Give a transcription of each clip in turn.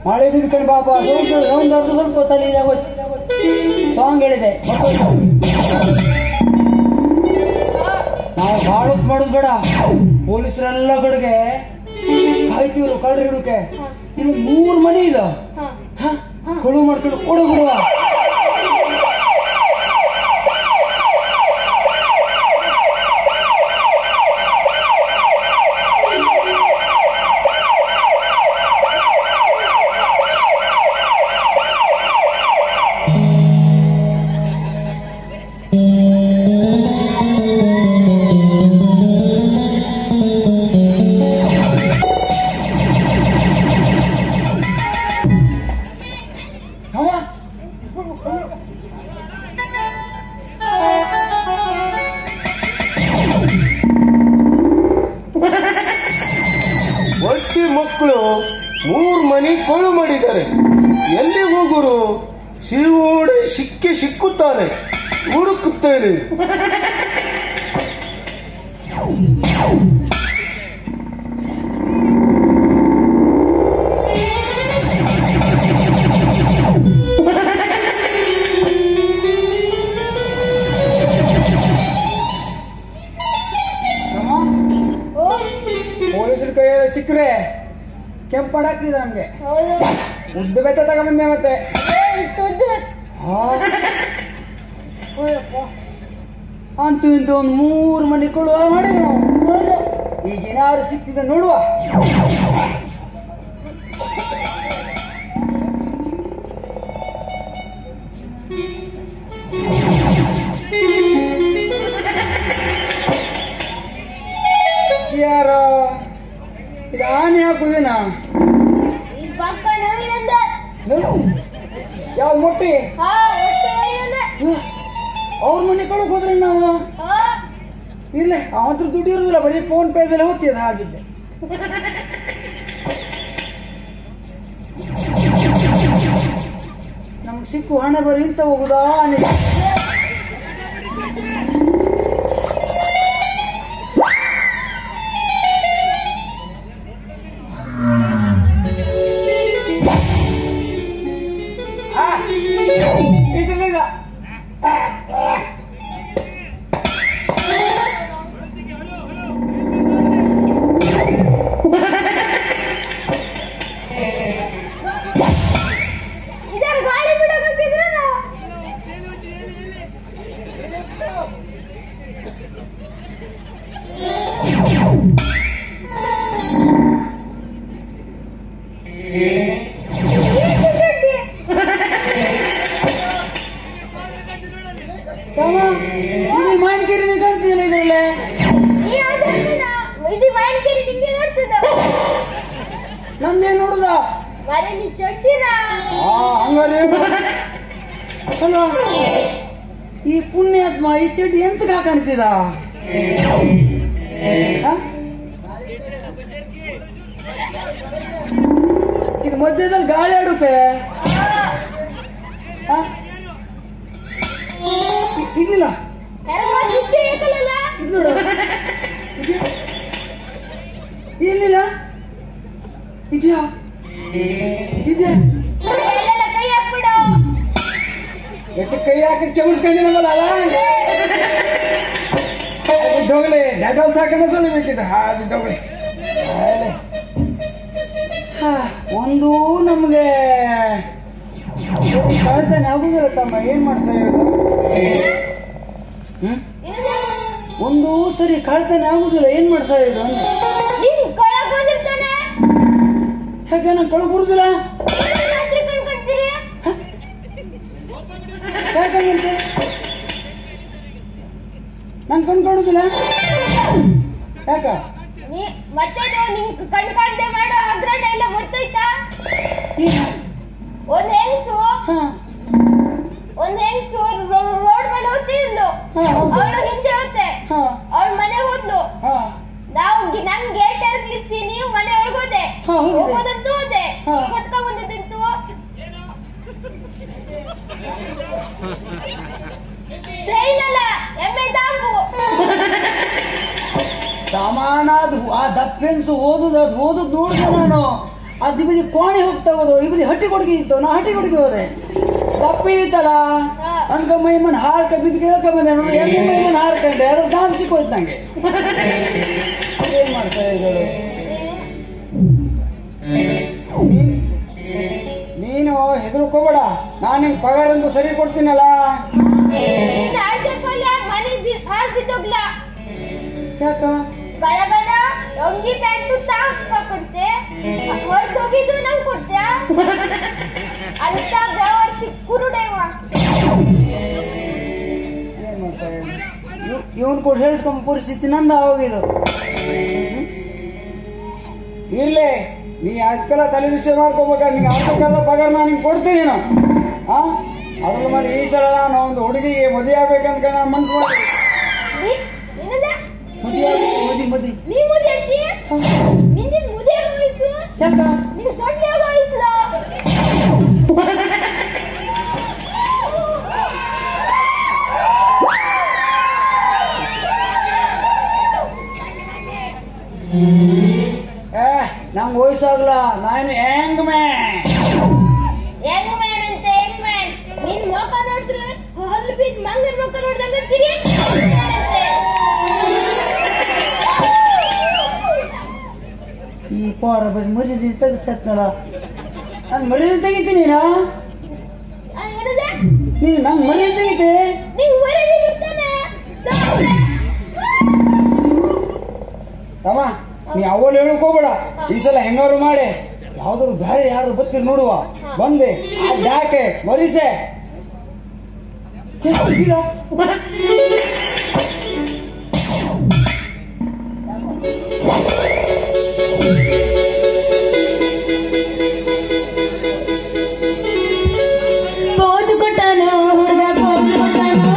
ಮಳೆ ಬಿದ್ಕೊಂಡು ಪಾಪ ಸೌಂಡ್ ಸ್ವಲ್ಪ ತಲೆ ಇದಾಗೋಯ್ತು. ಸಾಂಗ್ ಹೇಳಿದೆ ನಾವು ಭಾಳ ಹೊತ್ತು ಮಾಡೋದು ಬೇಡ. ಪೊಲೀಸರೆಲ್ಲ ಕಡೆಗೆ ಕಾಯ್ತೀವ್ರು ಕಳ್ರಿ ಹಿಡಕ್ಕೆ. ಇಲ್ಲಿ 3 ಮನೆ ಇದೆ, ಕೊಡು ಮಾಡ್ಕೊಂಡು ಕೊಡು ಬಿಡುವ. ಒಟ್ಟಿ ಮಕ್ಕಳು 3 ಮನೆ ಕೊಳು ಮಾಡಿದ್ದಾರೆ. ಎಲ್ಲಿ ಹೋಗುರು? ಶಿವೋಡೆ ಸಿಕ್ಕುತ್ತಾನೆ, ಹುಡುಕುತ್ತೇನೆ. ಪೊಲೀಸರ ಕೈಯಲ್ಲಿ ಸಿಕ್ಕರೆ ಕೆಂಪಡಾಗ್ತಿದೆ ನಮ್ಗೆ. ಉದ್ದ ಬೆತ್ತ ತಗೊಂಬಂದೆ ಮತ್ತೆ. ಅಂತೂ ಇಂತ ಒಂದು 3 ಮನೆ ಕೊಡುವ ಮಾಡಿ ಈಗ ಏನಾದ್ರು ಸಿಕ್ತಿದೆ ನೋಡುವ. ಯಾರೋ ಇದು ಆನೆ ಹಾಕುದೇನಾ? ಯಾವ ಮೊಟ್ಟಿ ಅವ್ರ ಮನೆ ಕಳಕ್ ಹೋದ್ರೆ ನಾವು ಇಲ್ಲ ಅವಂತ್ರ ದುಡ್ಡು ಇರುದಿಲ್ಲ, ಬರೀ ಫೋನ್ ಪೇದೆಲ್ಲ ಓದ್ತಿದ ಹಾಗಿದ್ದೆ. ನಮ್ಗೆ ಸಿಕ್ಕು ಹಣ ಬರೀ ಇಂತ ಹೋಗುದಾ ಆನೆ. ನಂದೇನ್ ನೋಡುದ ಅಲ್ವಾ? ಈ ಪುಣ್ಯಾತ್ಮ ಈ ಚಡ್ಡಿ ಎಂತ ಕಾಣ್ತಿದ? ಇದು ಮಧ್ಯದಲ್ಲಿ ಗಾಳಿ ಆಡುತ್ತೆ. ಇದಿಲ್ಲ ಇದು ನೋಡು, ಏನಿಲ್ಲ ಇದೆಯಾ? ಇದೆ ಎಷ್ಟು ಕೈ ಹಾಕಿ ಕೆಮಿಸ್ಕೊಂಡಿರಲ್ಲ ದೊಗಲಿ ಡೆಟಾಲ್ ಸಾಕನ್ನ ಸೊಲಿಬೇಕಿದೆ. ಅದು ದೊಗಲಿ ಒಂದು ನಮ್ಗೆ ಕಳ್ತಾನೆ ಆಗುದಿಲ್ಲ ತಮ್ಮ. ಏನ್ ಮಾಡ್ಸ ಹೇಳುದು? ಒಂದು ಸರಿ ಕಳ್ತಾನೆ ಆಗುದಿಲ್ಲ, ಏನ್ ಮಾಡ್ಸ ಹೇಳುದು? ಯಾಕೆ ನಂಗೆ ಕಳು ಬರುದಿಲ್ಲ? ಯಾಕಂತೆ ನಂಗೆ ಕಣ್ ಕಾಣುದಿಲ್ಲ. ಯಾಕ ಮತ್ತೆ ಕಣ್ಣು ಕಾಣದೆ ಮಾಡೋ ಹಗ್ರಾಟ ಎಲ್ಲ ಗೊತ್ತಾಯ್ತಾ? ಒಂದ್ ಹೆಂಗ್ಸು ರೋಡ್ ಮೇಲೆ ಹೋಗ್ತಿದ್ಲು, ಅವಳು ಹಿಂದೆ ಹೋತೆ, ಅವಳ ಮನೆ ಹೋದ್ಲು. ನಾವು ನಮ್ ಗೇಟ್ ಇರ್ಲಿಸಿ ನೀವು ಮನೆ ಒಳಗೋದೆ, ಹೋಗೋದಂತೂ ಹೋದೆ, ಹೊತ್ಕ ಬಂದದಂತೂ ಟ್ರೈನ್ ಅಲ್ಲ ಎಮ್ಮೆ ತಾಕು ಸಾಮಾನಾದ್ ಆ ದಪ್ಪೆನ್ಸು ಓದುದು ನೋಡಿದೆ ನಾನು. ಅದು ಈ ಬದಿ ಕೋಣೆ ಹೋಗ್ತಾ ಹೋದು, ಈ ಬದಿ ಹಟ್ಟಿ ಕೊಡುಗೆ ಇತ್ತು, ನಾ ಹಟ್ಟಿ ಕೊಡುಗೆ ಹೋದೆ. ತಪ್ಪಿತ್ತಲ್ಲ ಅಂಕ ಮೈಮನ್ ಹಾರ್ಕ ಬಿದ್ದು ಕೇಳ್ಕ ಬಂದೆ ನೋಡಿ, ಎಲ್ಲಿ ಮೈಮನ್ ಹಾರ್ಕೊಂಡೆ ಅದ್ರ ದಾಮ್ ಸಿಕ್ಕೋಯ್ತು ನಂಗೆ. ಏನ್ ಮಾಡ್ತಾ ಇದ್ದಾರೆ ನೀನು? ಹೆದರ್ಕೋಬೇಡ, ನಾನು ನಿನ್ ಪಗಾರ ಅಂತೂ ಸರಿ ಕೊಡ್ತೀನಲ್ಲ. ಯಾಕ ಬರಬರ ಲೊಂಗಿ ಪ್ಯಾಂಟು ಕೊಡ್ತೆ, ಹೊರಟೋಗಿದ್ದು ನಂಗೆ ಕೊಡ್ತ್ಯಾ ಅಂತ ಬೇವರ್ಸಿ ಕುರುಡೇವ. ಏನ್ ಮಾಡ್ತಾರೆ ಇವನ್ ಕೂಡ ಹೇಳಿಸ್ಕೊಂಬ ಪರಿಸ್ಥಿತಿ ನಂದ ಹೋಗಿದ್ದು. ಇರ್ಲಿ, ನೀ ಅದಕ್ಕೆಲ್ಲ ತಲೆ ವಿಷಯ ಮಾಡ್ಕೋಬೇಕ. ನೀ ಅದಕ್ಕೆಲ್ಲ ಪಗಾರ ನಾನು ನಿಂಗೆ ಕೊಡ್ತೀನಿ ನಾನು. ಅದ್ರ ಮತ್ತೆ ಈ ಸಲ ನಾನು ಒಂದು ಹುಡುಗಿಗೆ ಮದುವೆ ಆಗ್ಬೇಕಂತ ನಾನು ಮನ್ಸು ಮಾಡಿ ಮದಿ ನೀ ಮುದಿ ಹೇಳ್ತೀಯ? ನಿಂದಿನ ಮುದಿ ಆಗೋಯ್ತು, ನಿನ್ ಸೊಳ್ಳೆ ಆಗೋಯ್ತು. ನಂಗೆ ವಯಸ್ಸಾಗ್ಲ, ನಾನು ಹೆಂಗ್ ಮ್ಯಾನ್ ಅಂತ ಹೆಂಗ್ ಮ್ಯಾನ್. ನಿನ್ ಮುಖ ನೋಡಿದ್ರೆ ಹಲ್ಲು ಬಿದ್ದು ಮಂಗನ ಮುಖ ನೋಡ್ದಂಗ ಈ ಪಾರ ಬರೀ ಮರ್ಯಾದೆ ತೆಗಿತಲ್ಲ. ನಾನು ಮರ್ಯಾದೆ ತೆಗಿತೀನಿ ನೀನು ನಂಗೆ ಮರ್ಯಾದೆ ತೆಗಿತೆ. ತಮ್ಮ ನೀ ಅವಳು ಹೇಳಕ್ ಹೋಗ್ಬೇಡ. ಈ ಸಲ ಹೆಂಗಾರು ಮಾಡಿ ಯಾವ್ದಾದ್ರು ಬೇರೆ ಯಾರು ಬತ್ತೀರಿ ನೋಡುವ, ಬಂದೆ ಯಾಕೆ ಮರಿಸೆ ಪೋಜು ಕೊಟ್ಟಾನು ಹುಡುಗ, ಪೋಜು ಕೊಟ್ಟಾನು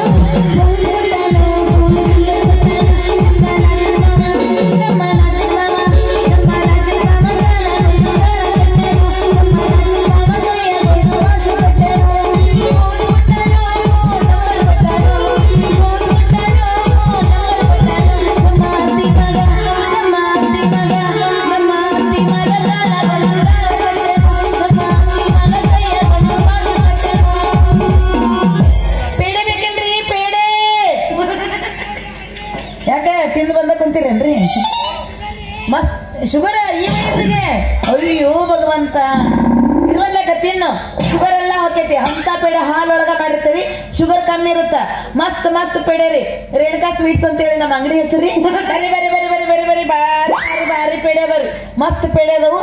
ಶುಗರ್ ಈ ವಯಸ್ಸಿಗೆ? ಅಯ್ಯೋ ಭಗವಂತ, ಇರುವಲ್ಲಕ ತಿನ್ನು, ಶುಗರ್ ಎಲ್ಲ ಹೋಗೈತಿ. ಅಂತ ಪೇಡೆ ಹಾಲೊಳಗ ಮಾಡಿರ್ತೀವಿ, ಶುಗರ್ ಕಮ್ಮಿ ಇರುತ್ತ. ಮಸ್ತ್ ಮಸ್ತ್ ಪೇಡೆ ರೀ, ರೇಣುಕಾ ಸ್ವೀಟ್ಸ್ ಅಂತ ಹೇಳಿ ನಮ್ಮ ಅಂಗಡಿ ಹೆಸರಿ. ಬರಿ ಬರಿ ಬರಿ ಬರಿ ಬರಿ ಬರಿ ಬಾರಿ ಬಾರಿ ಪೇಡೆ ಅದಾವ್ರಿ, ಮಸ್ತ್ ಪೇಡೆ ಅದಾವು.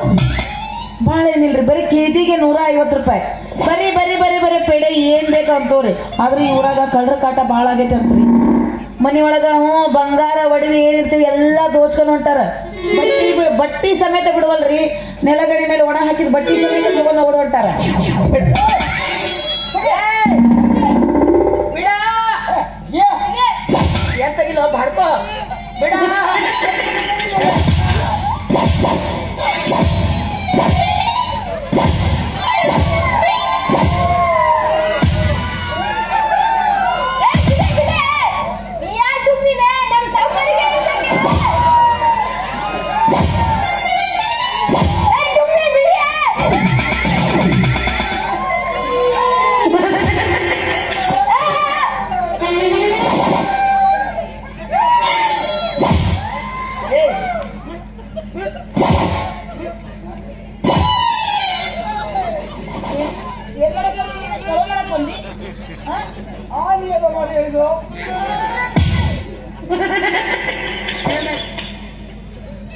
ಭಾಳ ಏನಿಲ್ರಿ, ಬರೀ ಕೆಜಿಗೆ 150 ರೂಪಾಯಿ. ಬರೀ ಬರಿ ಬರಿ ಬರಿ ಪೇಡೆ ಏನ್ ಬೇಕಂತವ್ರಿ. ಆದ್ರೆ ಈ ಊರಾಗ ಕಳ್ರ ಕಾಟ ಭಾಳ ಆಗೈತೆ ಅಂತ್ರಿ. ಮನಿಯೊಳಗ ಬಂಗಾರ ಒಡವಿ ಏನಿರ್ತೀವಿ ಎಲ್ಲ ದೋಚ್ಕೊಂಡು ಹೊಂಟಾರ. ಬಟ್ಟಿ ಸಮೇತ ಬಿಡುವಲ್ರಿ, ನೆಲಗಡಿ ಮೇಲೆ ಒಣ ಹಾಕಿದ ಬಟ್ಟಿ ಸಮೇತ ತಗೊಂಡು ಓಡ್ ಹೊಂಟಾರ. ಏನ್ ತೆಗಿಲ್ಲ ಬಾಡ್ಕೋ ಬಿಡ.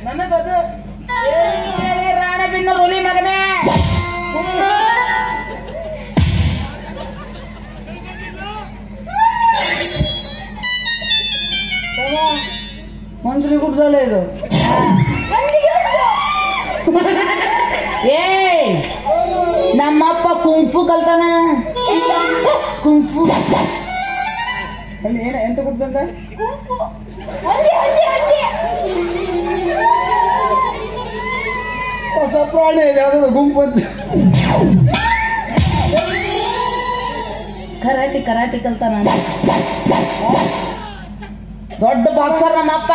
ನನಗದು ರಾಣೆಬಿನ್ನ ರೋಲಿ ಮಗನೇ. ಮಂತ್ರಿ ಗುಡ್ದಲ್ಲೇ ಇದು. ಏ ನಮ್ಮಪ್ಪ ಕುಂಫು ಕಲ್ತಾನ. ಕುಂಫು ಎಂತ ಕೊಡ್ತಂತ? ಹೊಸ ಪ್ರಾಣಿ ಇದೆ, ಯಾವ್ದು ಗುಂಪು ಅಂತ. ಕರಾಟಿ ಕಲ್ತಾನ. ದೊಡ್ಡ ಬಾಕ್ಸರ್ ನಮ್ಮಪ್ಪ.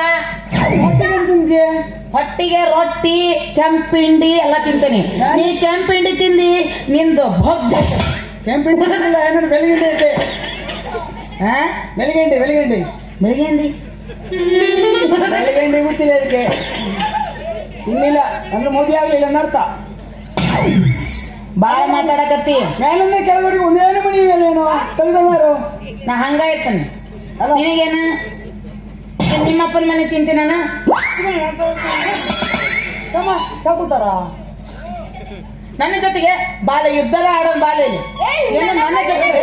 ಹೊಟ್ಟಿಗೆ ರೊಟ್ಟಿ ಕೆಂಪಿಂಡಿ ಎಲ್ಲ ತಿಂತೇನೆ. ನೀ ಕೆಂಪಿಂಡಿ ತಿಂದಿ ನಿಂದು ಭೋಗ್ ಕೆಂಪಿಂಡಿ ಏನಾದ್ರು ಬೆಳಗಿಂಡಿ ಐತೆ. ಬೆಳಗಿಂಡಿ ಬೆಳಗ್ಗೆಂಡಿ ಬೆಳಗಿಂಡಿ ಗೊತ್ತಿಲ್ಲ ಅದಕ್ಕೆ. ಇನ್ನಿಲ್ಲ ಅಂದ್ರೆ ಮೋದಿ ಆಗ್ಲಿಲ್ಲ ಅನ್ನರ್ಥ. ಬಾಳ ಮಾತಾಡಕತ್ತಿ. ಮೇಲಿಂದ ಕೆಳಗಡೆಗೆ ಒಂದೇನು ಮನಿ ಮೇಲೇನು ತೆಗೆದವರು. ನಾ ಹಂಗ ಇರ್ತಾನೆ. ನಿನಗೇನ ನಿಮ್ಮಪ್ಪನ ಮನೆ ತಿಂತೀನಿ ನಾನು. ಚಾಕುತ್ತಾರ ನನ್ನ ಜೊತೆಗೆ ಬಾಲ ಯುದ್ಧದ ಆಡೋ ಬಾಲ ಇಲ್ಲಿ ಏನು ನನ್ನ ಜೊತೆಗೆ.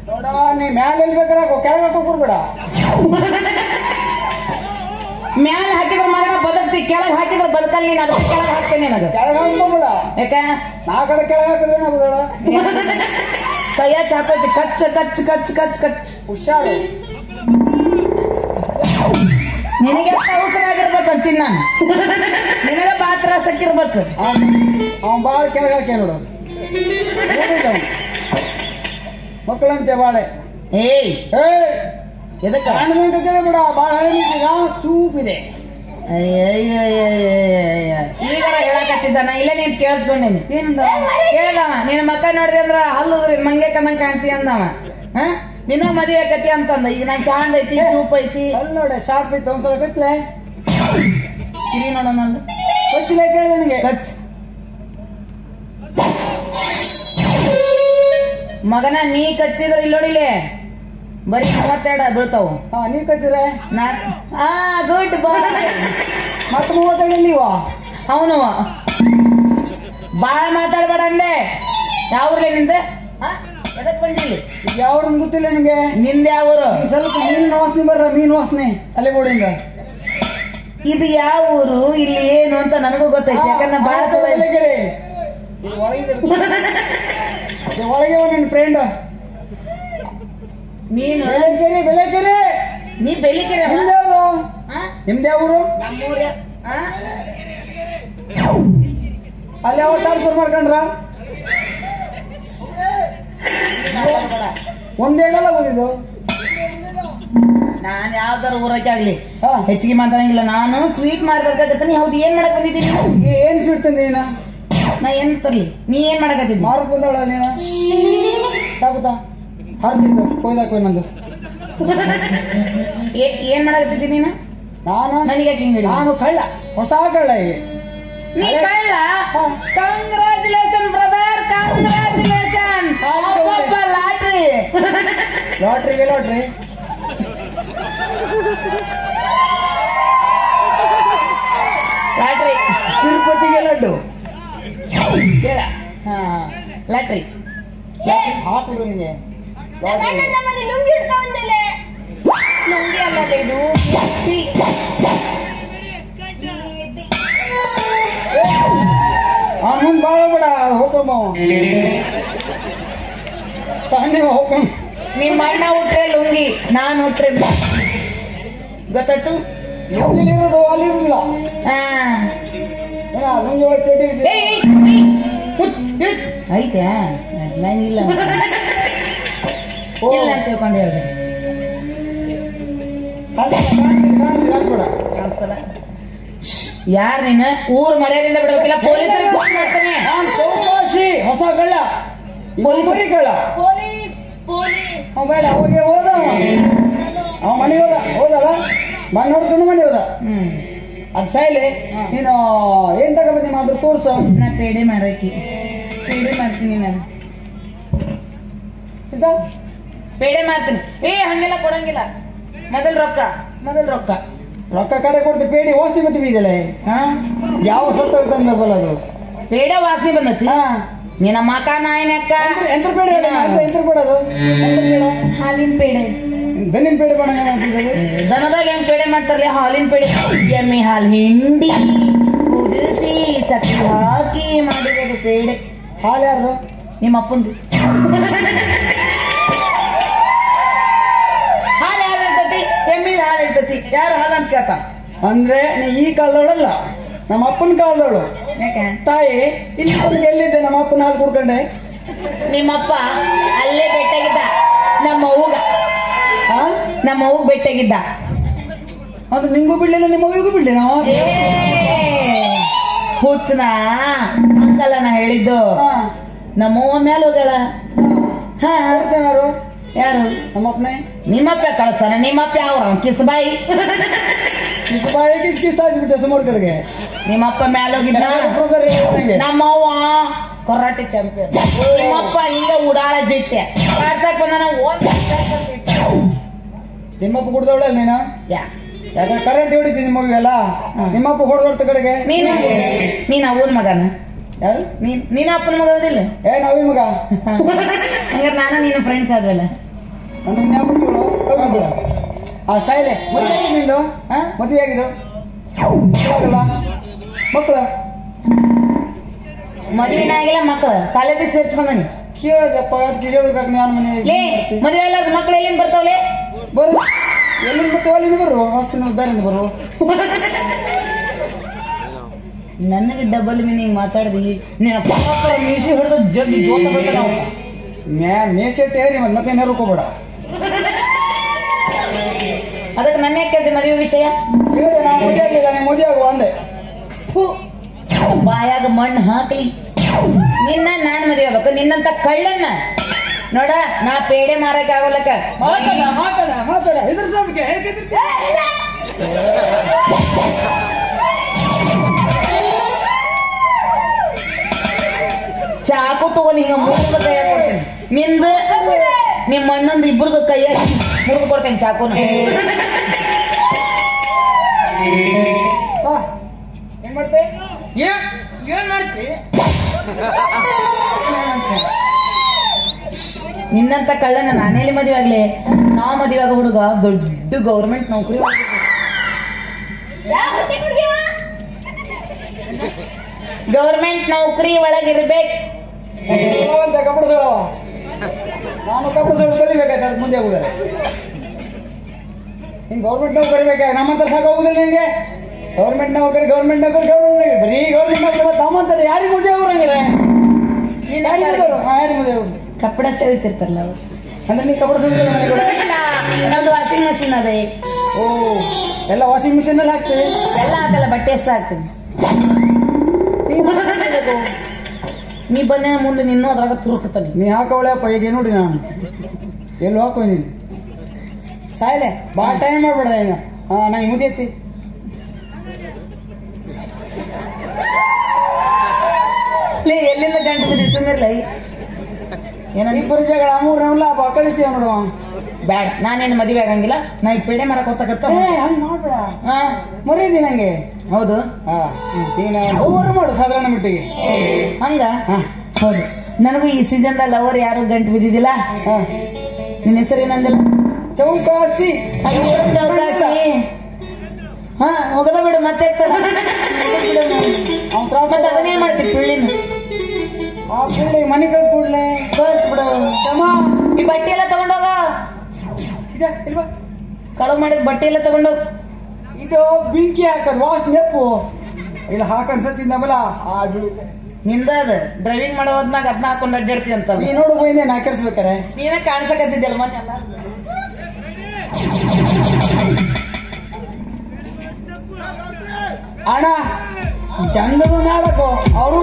ನೋಡ ನೀ ಮ್ಯಾಲ ಎಲ್ಲಿ ಬೇಕಾರ ಕೆಳಗೆ ಹಾಕೋಬಿಡ್ಬೇಡ. ಮ್ಯಾಲ ಹಾಕಿದ್ರೆ ಮಗ ಬದುಕ್ತಿ, ಕೆಳಗೆ ಹಾಕಿದ್ರೆ ಬದುಕಲ್. ನೀನ್ ಅದಕ್ಕೆ ಕೆಳಗೆ ಹಾಕ್ತೇನೆ ನನಗೆ. ಕೆಳಗೆ ಹಾಕೋಬೇಡ. ಯಾಕ ನಾ ಕಡೆ ಕೆಳಗೆ ಹಾಕಿದ್ರೆ ಏನಾಗುದಳ ಕೈಯ ಚಾಪೈತಿ ಕಚ್ಚ ಕಚ್ ಕಚ್ ಕಚ್ ಕಚ್. ಹುಷಾರು. ನಿನಗೆ ಅವಸರಾಗಿರ್ಬೇಕು ಅಂತೀನಿ ನಾನು. ನಿನಗ ಬಾಳ ತ್ರಾಸಕ್ಕಿರ್ಬೇಕು. ಅವನ್ ಬಾಳ ಕೆಳಗೆ ಹಾಕ್ಯ ನೋಡು. ಮಕ್ಕಳಂತೆ ಬಾಳೆ. ಏಯ್ ಎದಕ್ಕ ಕಾಣದಂತ ಕೇಳಬೇಡ. ಬಾಳ ಹರಡಿದ್ದೀಗ ಚೂಪಿದೆ. ಈಗಾರ ಹೇಳಕತ್ತಿದ್ದ ನಾ ಇಲ್ಲ ನೀನ್ ಕೇಳಿಸ್ಕೊಂಡೇನಿ. ಏನಂದ ಕೇಳದವ ನಿನ್ನ ಮಕ್ಕ ನೋಡಿದೆ ಅಂದ್ರ ಹಲ್ಲುದ್ರಿ ಮಂಗೆ ಕಣ್ಣಂಗ್ ಕಾಣ್ತಿ ಅಂದವ. ನಿನ್ನ ಮದುವೆ ಆಕತಿ ಅಂತಂದ. ಈಗ ನನ್ ಕಾಂಡ್ ಐತಿ ಚೂಪ್ ಐತಿ ಅಲ್ಲಿ ನೋಡೆ ಶಾರ್ಪ್ ಐತಿ. ಒಂದ್ಸಲ ಕತ್ಲೆ ಕಿರಿ ನೋಡೋಣ ಗೊತ್ತಿಲ್ಲ ಕೇಳಿದೆ ನನಗೆ. ಕಚ್ ಮಗನ ನೀ ಕಚ್ಚಿದ್ರ ಇಲ್ಲಿ ನೋಡಿಲೆ ಬರೀ 32 ಬೀಳ್ತಾವು. ನೀ ಕಚ್ಚಿದ್ರೆ ಗುಡ್ ಬಾಯ್. ಮತ್ತೆ 32 ನೀವ ಅವನು ಬಾಳ ಮಾತಾಡ್ಬೇಡ ಅಂದೆ. ಯಾವ್ರಲೆ ನಿಂದ ಎದಕ್ ಬಂದಿಲ್ಲಿ? ಯಾವ್ರನ್ ಗೊತ್ತಿಲ್ಲ ನಿಂಗೆ. ನಿಂದ ಯಾವೂರು? ಸ್ವಲ್ಪ ಮೀನ್ ವಾಸನೆ ಬರ್ರ. ಮೀನ್ ವಾಸನೆ ತಲೆಗೋಡಿಂದ. ಇದು ಯಾವ ಊರು ಇಲ್ಲಿ ಏನು ಅಂತ ನನಗೂ ಗೊತ್ತೈತಿ. ಯಾಕಂದ್ರೆ ಬಾಳ ಬೆಳಗೆರೆ ಒಳಗೆ ನನ್ನ ಫ್ರೆಂಡ್. ನೀನು ಬೆಳಗೆರೆ ಬೆಳಗೆರೆ. ನೀ ಬೆಳಿಕೆರೆ ನಿಮ್ದ್ಯಾವ್ದು? ನಿಮ್ದು ಯಾವ ಊರು? ನಮ್ಮೂರ. ಅಲ್ಲಿ ಯಾವ ಟ್ರಾನ್ಸ್ಫರ್ ಮಾಡ್ಕೊಂಡ್ರ? ಒಂದೇಳಲ್ಲ ಓದಿದ್ದು. ನಾನ್ ಯಾವ್ದಾರ ಊರಕ್ಕೆ ಆಗ್ಲಿ ಹೆಚ್ಚಿಗೆ ಮಾತಾಡಂಗಿಲ್ಲ. ನಾನು ಸ್ವೀಟ್ ಮಾಡ್ಬೇಕಾಗತ್ತ. ನೀ ಹೌದು ಏನ್ ಮಾಡಕ್ ಬಂದಿದ್ದೀನಿ? ಏನ್ ಸ್ವೀಟ್ ತಂದಿ ನೀನ? ನಾ ಏನ್ ತರ್ಲಿ? ನೀ ಏನ್ ಮಾಡಕತ್ತಿದ್ದಿ? ಮಾರಕ್ ಬಂದವಳ ನೀನ. ಸಾಕುತ್ತಾ ಹರ್ದಿದ್ದು ಕೊಯ್ದಾಕ ನಂದು. ಏನ್ ಮಾಡಕತ್ತಿದ್ದಿ ನೀನು? ನಾನು ನನಗೆ ನಾನು ಕಳ್ಳ. ಹೊಸ ಕಳ್ಳ. ಈಗ ನೀ ಕಳ್ಳ? Congratulation brother, congratulation. ಲಾಟ್ರಿ ಲಾಟ್ರಿಗೆ ಲಾಟ್ರಿ. ಲಾಟ್ರಿ ತಿರುಪತಿಗೆ ಲಡ್ಡು. ಕೇಳ ಲಾಟ್ರಿ ಹಾಕುದು ನಿಂಗೆ. ಲುಂಗಿ ಇಡ್ಕೊಂಡಲೆ ಲುಂಗಿ ಅಲ್ಲ ಇದು ಮುಂದ್ ಬಾಳ ಬೇಡ. ಹೋಗಮ್ಮ ಸಣ್ಣ ಹೋಗಮ್ಮ. ನಿಮ್ಮ ಅಣ್ಣ ಹುಟ್ರೆ ಲುಂಗಿ, ನಾನು ಹುಟ್ರೆ ಗೊತ್ತಾಯ್ತು. ಲುಂಗಿಲಿರೋದು ಅಲ್ಲಿರುದಿಲ್ಲ. ಲುಂಗಿ ಒಳಗೆ ಚಟಿ ಐತೆ. ನಾನು ಇಲ್ಲ ಇಲ್ಲ ಅಂತ ತಿಳ್ಕೊಂಡು ಹೇಳ್ದೆ. ಕಾಣಿಸ್ತಲ್ಲ. ಯಾರ ನೀನು? ಊರ್ ಮರ್ಯಾದಿಂದ ಬಿಡಬೇಕಿಲ್ಲ. ಪೊಲೀಸರಿಗೆ ಫೋನ್ ಮಾಡ್ತಾನೆ. ಚೌಕಾಶಿ ಹೊಸ ಕಳ್ಳ. ಪೊಲೀಸರಿ ಕಳ್ಳ. ಬೇಡ ಅವಾಗ ಹೋದ. ಅವ ಮನೆಗೆ ಹೋದಲ್ಲ ಮನೆ ನೋಡ್ಕೊಂಡು ಮನೆ ಹೋದ. ಅದ್ ಸೈಲೆ ನೀನು ಏನ್ ತಗೊಂಡಿ ಮಾತ್ರ ತೋರ್ಸು. ನಾ ಪೇಡೆ ಮಾರಕಿ ಪೇಡೆ ಮಾಡ್ತೀನಿ. ನಾನು ಪೇಡೆ ಮಾಡ್ತೀನಿ. ಹಂಗೆಲ್ಲ ಕೊಡಂಗಿಲ್ಲ. ಮೊದಲ್ ರೊಕ್ಕ ರೊಕ್ಕ ಕಡೆ ಕೊಡ್ತು. ಪೇಡಿ ವಾಸನೆ ಮತ್ತೆ ಬೀದಲ್ಲ. ಯಾವ ಸತ್ತ ತಂದಲ್ಲ ಅದು ಪೇಡೆ ವಾಸನೆ ಬಂದತಿ. ನಿನ್ನ ಮಕ ನಾಯನಕ್ಕ ಎಂತ್ರ ಪೇಡೆ ಎಂತ್ರ ಬೇಡದು. ಹಾಲಿನ ಪೇಡೆ, ದನಿನ ಪೇಡೆ ಬೇಡ. ದನದಾಗ ಹೆಂಗ್ ಪೇಡೆ ಮಾಡ್ತಾರಲ್ಲ ಹಾಲಿನ ಪೇಡೆ. ಎಮ್ಮೆ ಹಾಲು ಹಿಂಡಿ ಕುದಿಸಿ ಚಕ್ಕಿ ಹಾಕಿ ಮಾಡಿರೋದು ಪೇಡೆ. ಹಾಲು ಯಾರ್ದು? ನಿಮ್ಮ ಅಪ್ಪಂದು. ಹಾಲು ಯಾರು ಇರ್ತತಿ? ಎಮ್ಮಿದ ಹಾಲು ಇರ್ತತಿ. ಯಾರು ಹಾಲು ಅಂತ ಕೇಳ್ತ? ಅಂದ್ರೆ ನೀ ಈ ಕಾಲದವಳಲ್ಲ, ನಮ್ಮ ಅಪ್ಪನ ಕಾಲದವಳು. ಯಾಕೆ ತಾಯಿ ಇಲ್ಲಿ ಎಲ್ಲಿದ್ದೆ? ನಮ್ಮ ಅಪ್ಪನ ಹಾಲು ಕುಡ್ಕೊಂಡೆ. ನಿಮ್ಮಪ್ಪ ಅಲ್ಲೇ ಬೆಟ್ಟಾಗಿದ್ದ ನಮ್ಮ ಅವ್ಗ. ನಮ್ಮ ಅವ್ವ ಭೇಟಿಯಾಗಿದ್ದ. ಅಂದ್ರೆ ನಿಂಗೂ ಬಿಡ್ಲಿಲ್ಲ ನಿಮ್ಮ ಅವ್ವಿಗೂ ಬಿಡ್ಲಿ ನಾವು ಹುಚ್ಚನ ಹಂಗಲ್ಲ ನಾ ಹೇಳಿದ್ದು. ನಮ್ಮವ್ವ ಮ್ಯಾಲ ಹೋಗಳ. ಹಾ ಯಾರು ಯಾರು? ನಮ್ಮಪ್ಪನೇ. ನಿಮ್ಮಪ್ಪ ಕಳಿಸ್ತಾನ. ನಿಮ್ಮಪ್ಪ ಅವ್ರ ಕಿಸ್ಬಾಯಿ ಕಿಸ್ಬಾಯಿ ಕಿಸ್ ಆಗಿಬಿಟ್ಟೆ ಸುಮಾರು ಕಡೆಗೆ. ನಿಮ್ಮಪ್ಪ ಮ್ಯಾಲ ಹೋಗಿದ್ದ. ನಮ್ಮವ್ವ ಕೊರಾಟೆ ಚಾಂಪಿಯನ್. ನಿಮ್ಮಪ್ಪ ಹಿಂಗ ಉಡಾಳ ಜಿಟ್ಟೆ ಕಾಡ್ಸಕ್ ಬಂದ. ನಿಮ್ಮಪ್ಪ ಕುಡ್ದವಳ ನೀನು? ಯಾಕಂದ್ರೆ ಕರೆಂಟ್ ಹೊಡಿತೀನಿ ನಿಮ್ಮವೆಲ್ಲ. ನಿಮ್ಮಪ್ಪ ಹೊಡೆದೊಡ್ತ ಕಡೆಗೆ ನೀನ್ ಅವನ ಮಗನ? ಯಾರು? ನೀನ ಅಪ್ಪನ ಮಗ ಓದಿಲ್ಲ? ನವಿ ಮಗ. ಹಂಗಾರೆ ನಾನು ನೀನು ಫ್ರೆಂಡ್ಸ್ ಆದ್ವಲ್ಲ. ಶಾಲೆ ಮದುವೆ ನಿಂದು? ಮದುವೆ ಆಗಿದ್ದು ಮಕ್ಕಳು? ಮದುವೆನ ಆಗಿಲ್ಲ, ಮಕ್ಕಳು ಕಾಲೇಜಿಗೆ ಸೇರ್ಸ್ ಬಂದನಿ. ಕೇಳದಪ್ಪ ಕೇಳೋದಕ್ಕೆ ನಾನು ಮನೆ ಮದುವೆ ಎಲ್ಲ ಮಕ್ಕಳು ಎಲ್ಲಿಂದ ಬರ್ತಾವಲೆ? ಬರು ಎಲ್ಲಿಂದ ಬರ್ತಾವ? ಅಲ್ಲಿಂದ ಬರು ಹೊಸ್ತಿನ ಬೇರೆಂದ ಬರು. ನನಗೆ ಡಬಲ್ ಮೀನಿಂಗ್ ಮಾತಾಡ್ದಿ. ನೀನ ಮೀಸಿ ಹೊಡೆದು ಜಡ್ಡಿ ಜೋತ ಬರ್ತಾನ. ಮೇಸೆಟ್ಟೆ ಹೇರಿ ಮತ್ತೆ ನೆರಕೋಬೇಡ. ಅದಕ್ಕೆ ನನ್ನ ಕೇಳ್ದೆ ಮದುವೆ ವಿಷಯ. ನಾನು ಮದುವೆ ಆಗಲಿಲ್ಲ, ನೀವು ಮದುವೆ ಆಗುವ ಅಂದೆ. ಬಾಯಾಗ ಮಣ್ಣು ಹಾಕಲಿ. ನಿನ್ನ ನಾನ್ ಮದುವೆ ಆಗ್ಬೇಕು. ನಿನ್ನಂತ ಕಳ್ಳನ್ನ ನೋಡ ನಾ ಪೇಡೆ ಮಾರಕ್ಕೆ ಆಗೋಲಕ್ಕ. ಚಾಕು ತಗೊಂಡು ಹಿಂಗ ಮುರಿದು ಕೈ ಕೊಡ್ತೇನೆ. ನಿಂದು ನಿಮ್ಮ ಅಣ್ಣಂದು ಇಬ್ಬರದು ಕೈಯಾಗ ಮುರಿದು ಕೊಡ್ತೇನೆ ಚಾಕುನ. ಏನ್ ಮಾಡ್ತೆ? ಏನ್ ಮಾಡ್ತಿ? ನಿನ್ನಂತ ಕಳ್ಳನ ನಾನೇಲಿ ಮದುವೆ ಆಗ್ಲಿ? ನಾವ್ ಮದುವೆ ಆಗೋ ಹುಡುಗ ದೊಡ್ಡ ಗೌರ್ಮೆಂಟ್ ನೌಕರಿ. ಗೌರ್ಮೆಂಟ್ ನೌಕರಿ ಒಳಗಿರ್ಬೇಕು. ಕಪಡ ಸೋಳ ನಾನು ಕಪಡ ಸೋಳ ಕಲಿಬೇಕಾಯ್ತು. ಅದು ಮುಂದೆ ಹೋದರೆ ಹಿಂಗೆ ಗೌರ್ಮೆಂಟ್ ನೌಕರಿ ಬೇಕಾಗ ನಮ್ಮಂತ ಸಾಕೋಗುದಿಲ್ಲ. ನಿಂಗೆ ಗೌರ್ಮೆಂಟ್ ನೌಕರಿ ಬರೀ ಗೌರ್ಮೆಂಟ್ ನೌಕರಿ ನಮ್ಮಂತ ಯಾರಿಗೆ ಮುಂದೆ ಹೋಗ್ರಂಗಿಲ್ಲ. ಯಾರಿಗೆ ಮುಂದೆ ಹೋಗುದು? ಕಪ್ಪಡ ಸೇವಿತಿರ್ತಾರಲ್ಲ ಅವ್ರು. ಅಂದ್ರೆ ನೀ ಕಪಡ ಸೋಳಿಲ್ಲ ಮನೆ ಕೂಡ? ನಮ್ದು ವಾಷಿಂಗ್ ಮಷಿನ್ ಅದೇ. ಓ ಎಲ್ಲ ವಾಷಿಂಗ್ ಮಿಷಿನ್ ಅಲ್ಲಿ ಹಾಕ್ತೀವಿ. ಎಲ್ಲ ಹಾಕಲ್ಲ, ಬಟ್ಟೆ ಎಷ್ಟು ಹಾಕ್ತೀನಿ. ನೀ ಬಂದ ಮುಂದೆ ನಿನ್ನೂ ಅದ್ರಾಗ ತುರುಕುತ್ತಾನೆ. ನೀ ಹಾಕೋಳೆಪ್ಪ ಈಗ ನೋಡಿ ನಾನು ಎಲ್ಲಿ ಹಾಕೋ ನೀನು ಸಾಯ್ಲೆ ಭಾಳ ಟೈಮ್ ಮಾಡ್ಬೇಡ ನೀನು. ನಂಗೆ ಮುದಿಯತ್ತಿ ಎಲ್ಲಿಂದ ಗಂಟು ಬಿದ್ದಿ ಸುಮ್ಮಿರ್ಲ. ಏನಲ್ಲಿ ಇಬ್ಬರು ಜಗಳ ಮೂರನೆಲ್ಲ ಕಳಿತೀವ ನೋಡುವ. ಬ್ಯಾಡ, ನಾನೇನು ಮದುವೆ ಆಗಂಗಿಲ್ಲ. ನಾ ಈಗ ಪೇಡೆ ಮರಕ್ಕೆ ಹೊತ್ತಕತ್ತ. ಹಂಗೆ ಮಾಡ್ಬೇಡ, ಮರೀದಿ ನಂಗೆ. ಹೌದು ನೀನು ಓವರ್ ಮಾಡು ಸಾಧಾರಣ ಮಟ್ಟಿಗೆ. ಹಂಗ ಹೌದು. ನನಗೂ ಈ ಸೀಸನ್ದಾಗ ಲವರ್ ಯಾರು ಗಂಟು ಬಿದ್ದಿದ್ದಿಲ್ಲ. ನಿನ್ನ ಹೆಸರು ಏನಂದಿಲ್ಲ? ಚೌಕಾಸಿ. ಚೌಕಾಸಿ. ಹಾ ಹೋಗದ ಬಿಡು. ಮತ್ತೆ ಮತ್ತೆ ಅದನ್ನೇನ್ ಮಾಡ್ತೀವಿ ಪಿಳ್ಳಿನ? ಆ ಪಿಳ್ಳಿಗೆ ಮನೆ ಕಳಿಸ್ಬಿಡ್ಲೆ. ಕಳಿಸ್ಬಿಡು. ಈ ಬಟ್ಟೆ ಎಲ್ಲ ತಗೊಂಡೋಗ. ಇಲ್ವಾ ಕಳುವು ಮಾಡಿದ ಬಟ್ಟೆ ಎಲ್ಲ ತಗೊಂಡೋಗ. ಇದು ಬೆಂಕಿ ಹಾಕದ್ ವಾಸ್ ನೆಪ್ಪು ಇಲ್ಲ ಹಾಕೊಂಡ್ ಸತ್ತಿಂದಲ್ಲ. ನಿಂದ ಅದ ಡ್ರೈವಿಂಗ್ ಮಾಡೋ ಹೊತ್ನಾಗ ಅದನ್ನ ಹಾಕೊಂಡು ಅಡ್ಡಾಡ್ತಿ ಅಂತ. ನೀ ನೋಡು ಬಂದೆ ನಾ ಕೆರ್ಸ್ಬೇಕಾರೆ ನೀನ ಕಾಣಿಸಕತ್ತಿದ್ದಲ್ಲ ಮೊನ್ನೆ ಎಲ್ಲ. ಅಣ್ಣ ಚಂದದ ನಾಡಕೋ ಅವರು